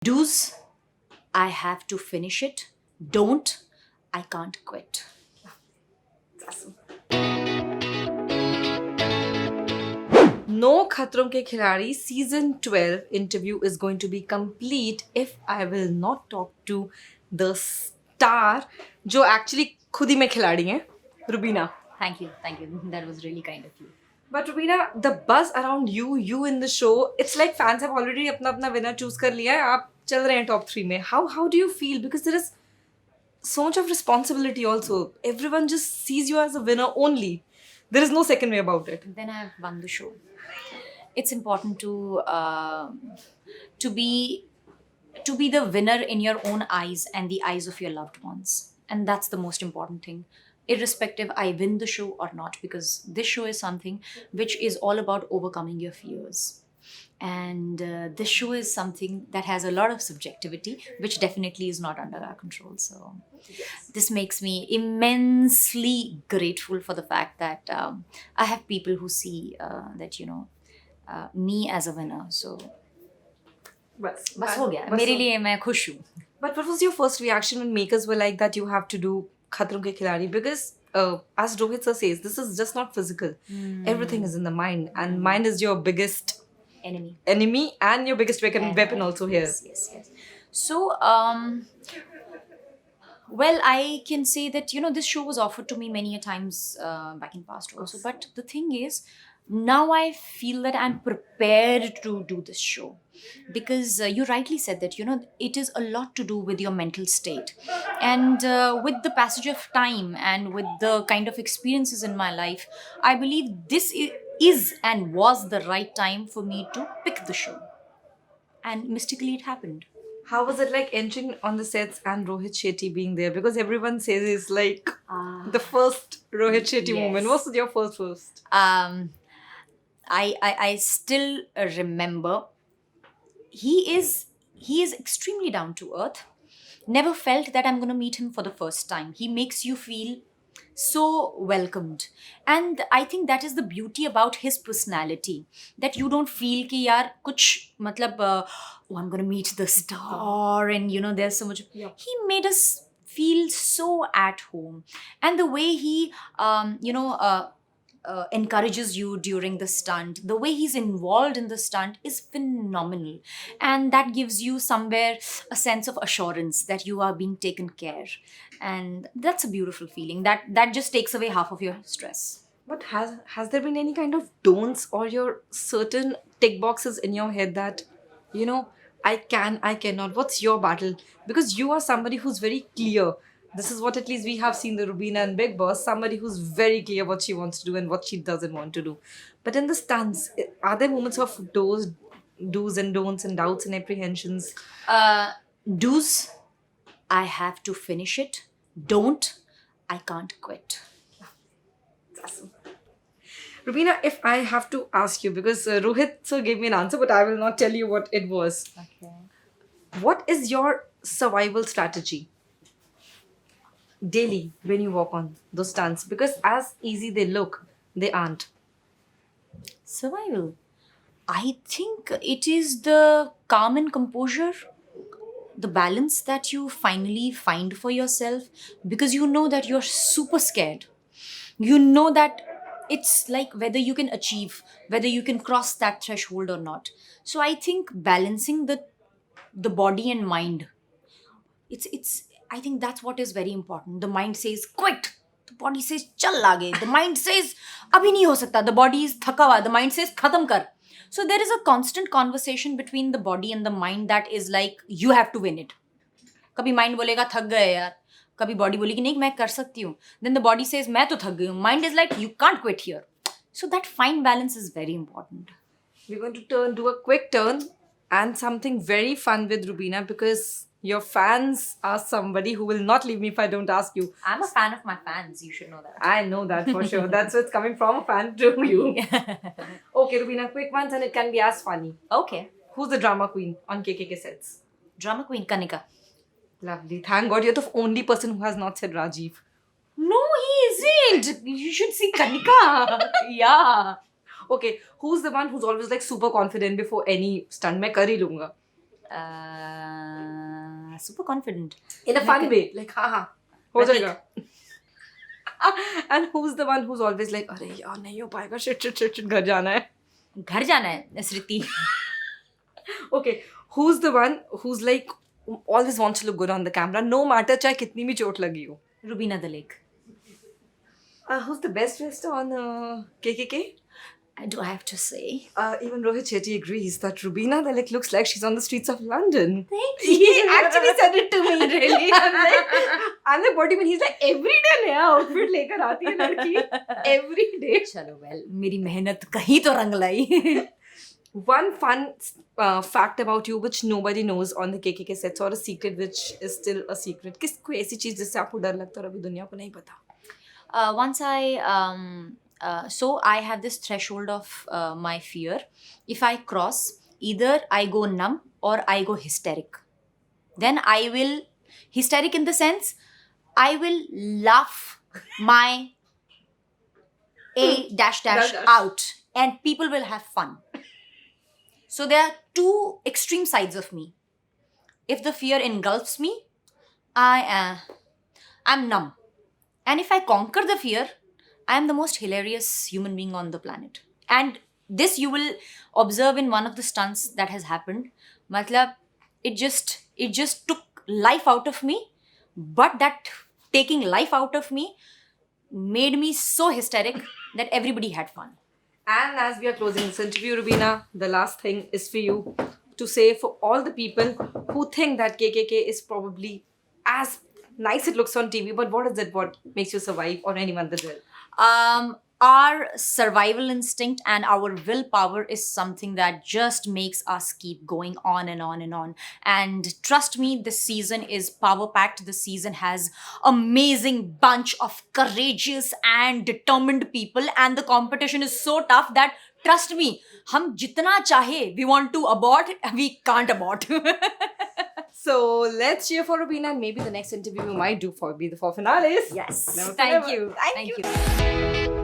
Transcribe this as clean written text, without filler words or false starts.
Do's, I have to finish it. Don't, I can't quit. Awesome. No Khatron ke Khiladi season 12 interview is going to be complete if I will not talk to the star जो actually खुद ही में खिलाड़ी हैं, Rubina. Thank you. That was really kind of you. But Rubina, the buzz around you in the show, it's like fans have already अपना winner choose कर लिया है, आप चल रहे हैं top 3 में. How do you feel? Because there is so much of responsibility also. Everyone just sees you as a winner only. There is no second way about it. Then I have won the show. It's important to be the winner in your own eyes and the eyes of your loved ones, and that's the most important thing. Irrespective, I win the show or not, because this show is something which is all about overcoming your fears. And this show is something that has a lot of subjectivity, which definitely is not under our control. So this makes me immensely grateful for the fact that I have people who see that, me as a winner. So बस हो गया मेरे लिए मैं खुश हूँ. But what was your first reaction when makers were like that you have to do Khatron ke Khiladi? Because as Rohit sir says, this is just not physical. Everything is in the mind, and mind is your biggest enemy and your biggest weapon also here. Yes. So, well, I can say that, this show was offered to me many a times back in past also. But the thing is, now I feel that I'm prepared to do this show. Because you rightly said that, it is a lot to do with your mental state. And with the passage of time and with the kind of experiences in my life, I believe this is and was the right time for me to pick the show. And mystically it happened. How was it like entering on the sets and Rohit Shetty being there? Because everyone says it's like the first Rohit Shetty moment. What was your first? I still remember. He is extremely down to earth. Never felt that I'm going to meet him for the first time. He makes you feel so welcomed. And I think that is the beauty about his personality. That you don't feel कि यार कुछ मतलब I'm going to meet the star and there's so much. Yeah. He made us feel so at home. And the way he encourages you during the stunt, the way he's involved in the stunt is phenomenal, and that gives you somewhere a sense of assurance that you are being taken care, and that's a beautiful feeling that just takes away half of your stress. But has there been any kind of don'ts or your certain tick boxes in your head that I cannot? What's your battle? Because you are somebody who's very clear. This is what at least we have seen the Rubina and Big Boss, somebody who's very clear what she wants to do and what she doesn't want to do. But in the stunts, are there moments of do's and don'ts and doubts and apprehensions? Do's, I have to finish it. Don't, I can't quit. Awesome. Rubina, if I have to ask you, because Rohit sir gave me an answer, but I will not tell you what it was. Okay. What is your survival strategy daily when you walk on those stunts? Because as easy they look, they aren't. Survival. I think it is the calm and composure, the balance that you finally find for yourself, because you know that you're super scared. You know that it's like whether you can achieve, whether you can cross that threshold or not. So I think balancing the body and mind, I think that's what is very important. The mind says quit, the body says chal aage, the mind says abhi nahi ho sakta, the body is thaka hua, the mind says khatam kar. So there is a constant conversation between the body and the mind that is like you have to win it. कभी mind बोलेगा थक गए यार, कभी body बोलेगी नहीं मैं कर सकती हूँ. Then the body says मैं तो थक गई हूँ. Mind is like you can't quit here. So that fine balance is very important. We're going to do a quick turn and something very fun with Rubina, because your fans are somebody who will not leave me if I don't ask you. I'm a fan of my fans. You should know that. I know that for sure. That's what's coming from a fan to you. Okay, Rubina, quick ones, and it can be as funny. Okay. Who's the drama queen on KKK sets? Drama queen Kanika. Lovely. Thank God you're the only person who has not said Rajiv. No, he isn't. You should see Kanika. Yeah. Okay, who's the one who's always like super confident before any stunt? मैं कर ही लूँगा. Super confident. In a fun way. Like, haha. हो जाएगा. And who's the one who's always like, अरे यार नहीं हो पाएगा, shit, घर जाना है. घर जाना है स्मृति. Okay, who's the one who's like always wants to look good on the camera, no matter चाहे कितनी भी चोट लगी हो? Rubina Dilaik. Who's the best dressed on KKK? Do I have to say? Even Rohit Shetty agrees that Rubina Dilaik looks like she's on the streets of London. Thank He actually said it to me, really. I'm like, what do you mean? He's like, every day नया outfit लेकर आती है लड़की. Every day. चलो well, मेरी मेहनत कहीं तो रंग लाई. One fun fact about you which nobody knows on the KKK sets, or a secret which is still a secret. किस कोई ऐसी चीज जिससे आपको डर लगता है और अभी दुनिया को नहीं पता? Once so I have this threshold of my fear. If I cross, either I go numb or I go hysteric. Then I will, hysteric in the sense, I will laugh my dash out and people will have fun. So there are two extreme sides of me. If the fear engulfs me, I'm numb. And if I conquer the fear, I am the most hilarious human being on the planet. And this you will observe in one of the stunts that has happened. Matlab, it just took life out of me. But that taking life out of me made me so hysteric that everybody had fun. And as we are closing this interview, Rubina, the last thing is for you to say for all the people who think that KKK is probably as nice it looks on TV, but what is it? What makes you survive, or anyone that will? Our survival instinct and our willpower is something that just makes us keep going on and on and on. And trust me, this season is power-packed. This season has amazing bunch of courageous and determined people. And the competition is so tough that, trust me, hum jitna chahe, we want to abort, we can't abort. So let's cheer for Rubina, and maybe the next interview we might do for be the four finales. Yes. Never say Thank never. you. Thank you.